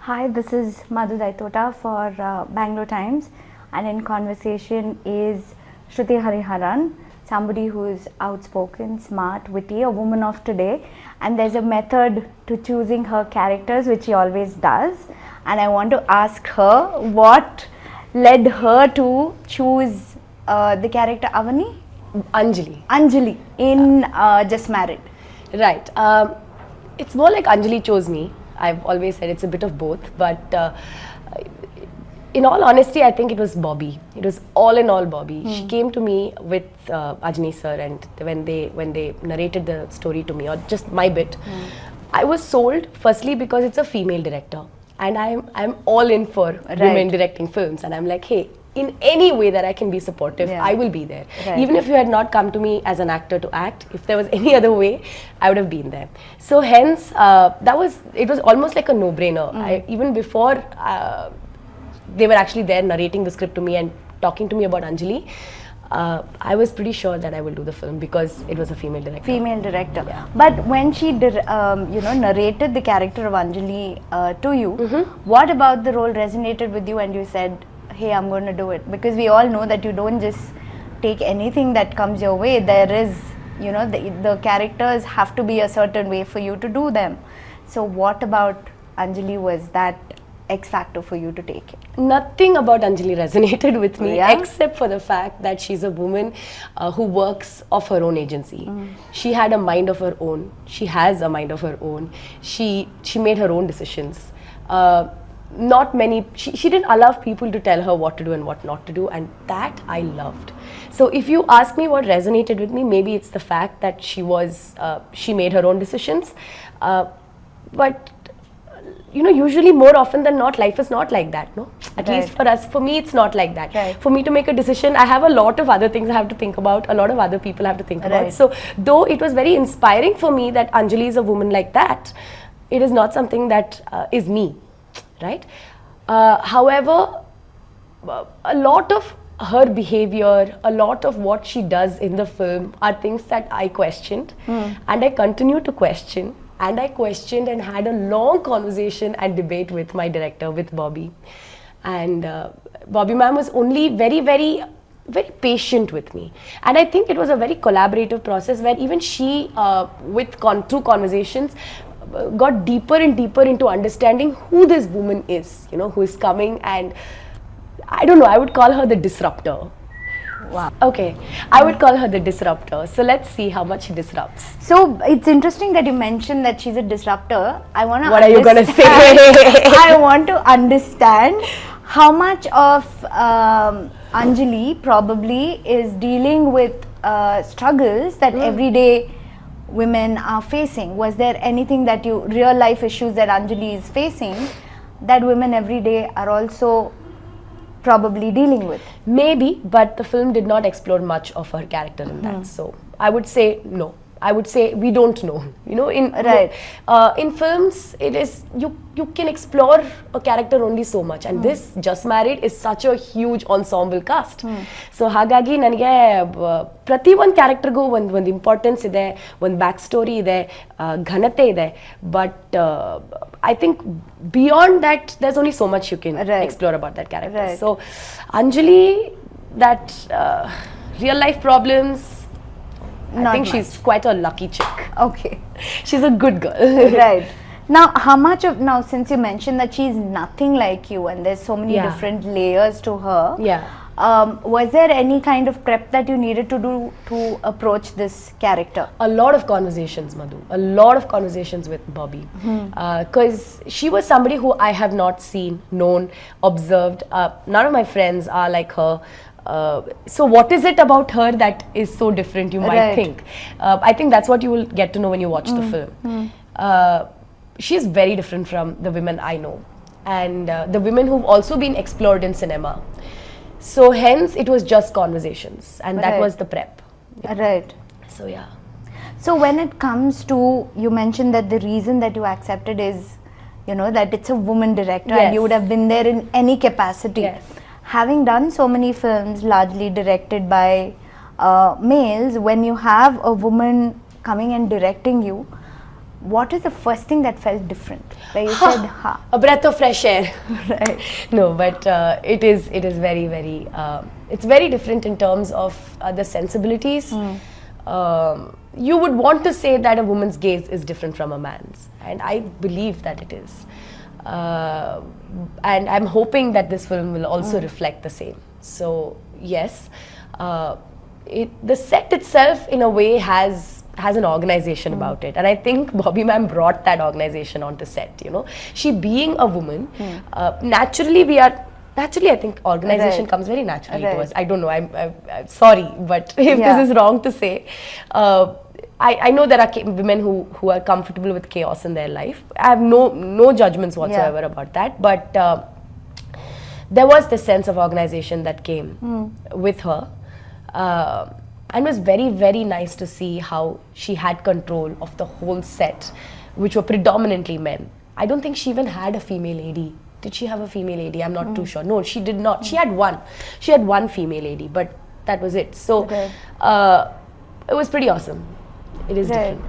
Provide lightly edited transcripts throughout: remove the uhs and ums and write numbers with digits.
Hi, this is Madhu Daithota for Bangalore Times, and in conversation is Shruti Hariharan, somebody who is outspoken, smart, witty, a woman of today, and there's a method to choosing her characters which she always does, and I want to ask her what led her to choose the character Avani? Anjali in Just Married. Right. It's more like Anjali chose me. I've always said it's a bit of both, but in all honesty, I think it was Bobby. It was all in all Bobby. She came to me with Ajni sir, and when they narrated the story to me, or just my bit, I was sold. Firstly, because it's a female director, and I'm all in for women directing films, and I'm like, hey, in any way that I can be supportive, I will be there. Even if you had not come to me as an actor to act, if there was any other way, I would have been there. So hence, it was almost like a no-brainer. Even before they were actually there narrating the script to me and talking to me about Anjali, I was pretty sure that I will do the film because it was a female director. Female director. Yeah. But when she narrated the character of Anjali to you, what about the role resonated with you and you said, hey, I'm going to do it? Because we all know that you don't just take anything that comes your way. There is, the characters have to be a certain way for you to do them. So what about Anjali was that X factor for you to take it? Nothing about Anjali resonated with me except for the fact that she's a woman who works of her own agency. She had a mind of her own. She has a mind of her own. She made her own decisions. She didn't allow people to tell her what to do and what not to do, and that I loved. So if you ask me what resonated with me, maybe it's the fact that she made her own decisions, but usually more often than not, life is not like that, no? At least for me, it's not like that. For me to make a decision, I have a lot of other things I have to think about, a lot of other people I have to think about. So though it was very inspiring for me that Anjali is a woman like that, it is not something that is me. Right? However, a lot of her behavior, a lot of what she does in the film are things that I questioned and I continue to question, and I questioned and had a long conversation and debate with my director, with Bobby. And Bobby ma'am was only very, very, very patient with me, and I think it was a very collaborative process where even she, through conversations, got deeper and deeper into understanding who this woman is, who is coming, and I don't know, I would call her the disruptor. Wow. Okay, I would call her the disruptor. So let's see how much she disrupts. So it's interesting that you mentioned that she's a disruptor. What are you going to say? I want to understand how much of Anjali probably is dealing with struggles that everyday women are facing. Was there anything that real life issues that Anjali is facing that women every day are also probably dealing with? Maybe, but the film did not explore much of her character in that. So I would say no. I would say we don't know. In films, it is you can explore a character only so much, and this Just Married is such a huge ensemble cast. So hagagi nanige prati one character go one importance ide, one backstory ide, ghanate ide, but I think beyond that there's only so much you can explore about that character. So Anjali, that real life problems, I think she's quite a lucky chick. Okay. She's a good girl. Right. Now, since you mentioned that she's nothing like you and there's so many different layers to her, was there any kind of prep that you needed to do to approach this character? A lot of conversations, Madhu. A lot of conversations with Bobby. Because she was somebody who I have not seen, known, observed. None of my friends are like her. So what is it about her that is so different, you might think? I think that's what you will get to know when you watch the film. She's very different from the women I know, and the women who've also been explored in cinema. So hence it was just conversations, and that was the prep. Right. So yeah. So when it comes to, you mentioned that the reason that you accepted is, that it's a woman director and you would have been there in any capacity. Having done so many films largely directed by males, when you have a woman coming and directing you, what is the first thing that felt different? Where you said, ha. A breath of fresh air. Right. No, but it is very, very, it's very different in terms of the sensibilities. You would want to say that a woman's gaze is different from a man's, and I believe that it is. And I'm hoping that this film will also reflect the same. So yes, the set itself in a way has an organization about it, and I think Bobby ma'am brought that organization onto set. You know, she being a woman, naturally I think organization comes very naturally to us. I don't know, I'm sorry, but if this is wrong to say, I know there are women who are comfortable with chaos in their life. I have no judgments whatsoever about that, but there was this sense of organization that came with her. And it was very, very nice to see how she had control of the whole set, which were predominantly men. I don't think she even had a female AD. Did she have a female AD? I'm not too sure. No, she did not. She had one. She had one female AD, but that was it. So it was pretty awesome. It is different.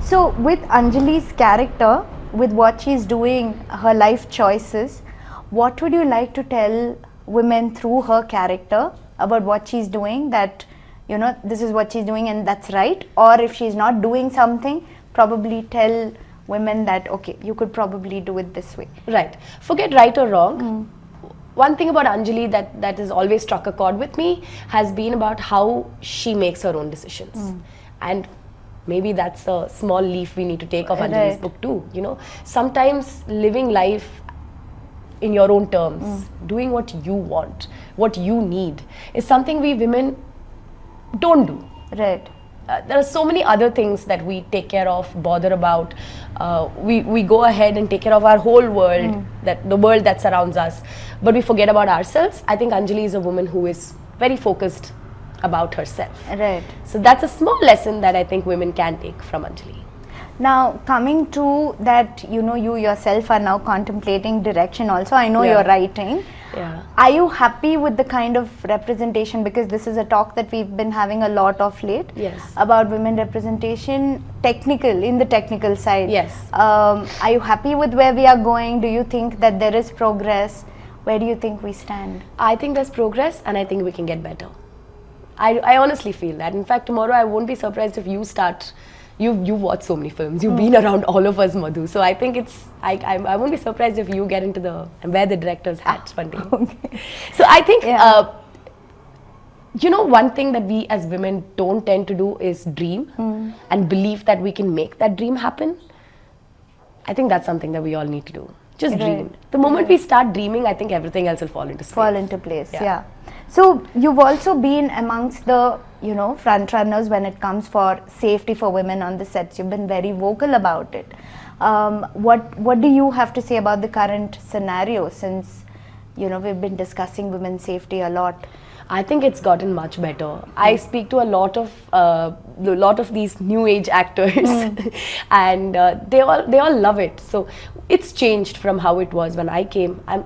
So with Anjali's character, with what she's doing, her life choices, what would you like to tell women through her character about what she's doing, that, you know, this is what she's doing and that's right? Or if she's not doing something, probably tell women that, okay, you could probably do it this way. Right. Forget right or wrong. One thing about Anjali that has always struck a chord with me has been about how she makes her own decisions. And maybe that's a small leaf we need to take of Anjali's book too. You know, sometimes living life in your own terms, doing what you want, what you need, is something we women don't do. Right. There are so many other things that we take care of, bother about. We go ahead and take care of our whole world, that the world that surrounds us, but we forget about ourselves. I think Anjali is a woman who is very focused about herself. Right. So that's a small lesson that I think women can take from Anjali. Now, coming to that, you know, you yourself are now contemplating direction also. I know you're writing. Yeah. Are you happy with the kind of representation? Because this is a talk that we've been having a lot of late. Yes. About women representation, in the technical side. Yes. Are you happy with where we are going? Do you think that there is progress? Where do you think we stand? I think there's progress, and I think we can get better. I honestly feel that. In fact, tomorrow I won't be surprised if you start. You've watched so many films. You've been around all of us, Madhu. So I think I won't be surprised if you get into and wear the director's hat one day. Okay. So I think, you know, one thing that we as women don't tend to do is dream and believe that we can make that dream happen. I think that's something that we all need to do. Just dream. The moment we start dreaming, I think everything else will fall into place. Yeah. So you've also been amongst the, you know, front runners when it comes for safety for women on the sets. You've been very vocal about it. What do you have to say about the current scenario, since, you know, we've been discussing women's safety a lot? I think it's gotten much better. I speak to a lot of these new age actors, and they all love it. So it's changed from how it was when I came, and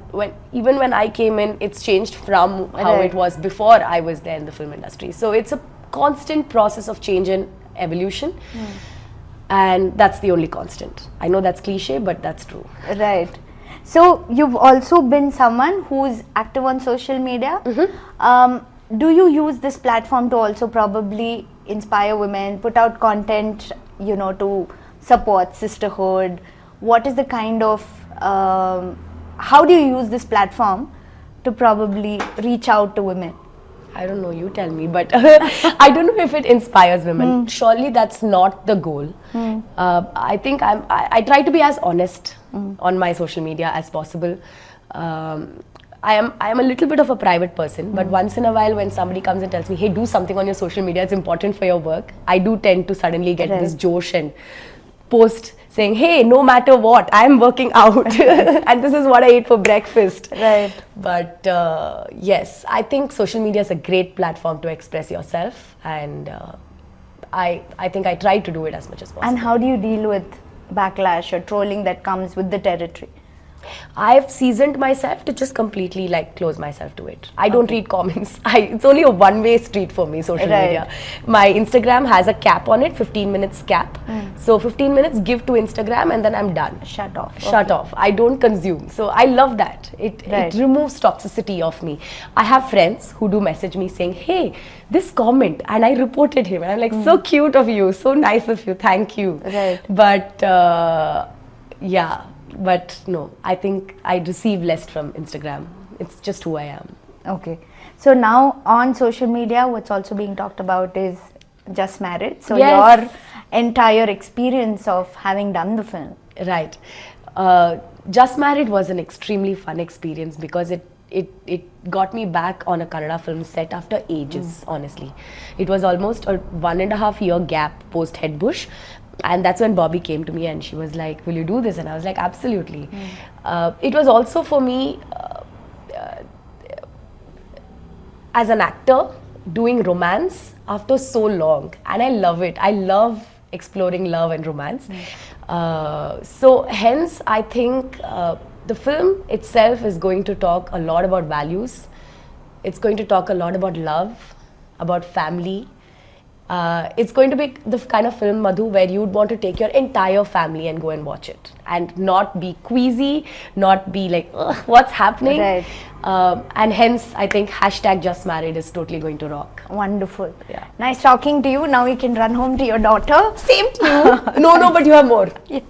even when I came in, it's changed from how it was before I was there in the film industry. So it's a constant process of change and evolution, and that's the only constant. I know that's cliche, but that's true. Right. So you've also been someone who's active on social media. Do you use this platform to also probably inspire women, put out content, you know, to support sisterhood? What is the kind of, how do you use this platform to probably reach out to women? I don't know, you tell me, but I don't know if it inspires women. Surely that's not the goal. I think I try to be as honest on my social media as possible. I am a little bit of a private person, but once in a while when somebody comes and tells me, hey, do something on your social media, it's important for your work, I do tend to suddenly get this josh and post saying, hey, no matter what, I'm working out and this is what I ate for breakfast. Right. But yes, I think social media is a great platform to express yourself, and I think I try to do it as much as possible. And how do you deal with backlash or trolling that comes with the territory? I've seasoned myself to just completely like close myself to it. I don't read comments. It's only a one-way street for me, social media. My Instagram has a cap on it, 15 minutes cap. So 15 minutes give to Instagram and then I'm done. Shut off. Shut off. I don't consume. So I love that. It removes toxicity of me. I have friends who do message me saying, hey, this comment, and I reported him. And I'm like, so cute of you, so nice of you, thank you. But yeah. But no, I think I receive less from Instagram. It's just who I am. Okay. So now on social media, what's also being talked about is Just Married. So your entire experience of having done the film. Right. Just Married was an extremely fun experience because it got me back on a Kannada film set after ages, honestly. It was almost a 1.5 year gap post Head Bush. And that's when Bobby came to me and she was like, will you do this? And I was like, absolutely. It was also for me, as an actor, doing romance after so long. And I love it. I love exploring love and romance. So hence, I think the film itself is going to talk a lot about values. It's going to talk a lot about love, about family. It's going to be the kind of film, Madhu, where you'd want to take your entire family and go and watch it and not be queasy, not be like, what's happening? And hence, I think #JustMarried is totally going to rock. Wonderful. Yeah. Nice talking to you. Now you can run home to your daughter. Same to you. No, but you have more. Yes.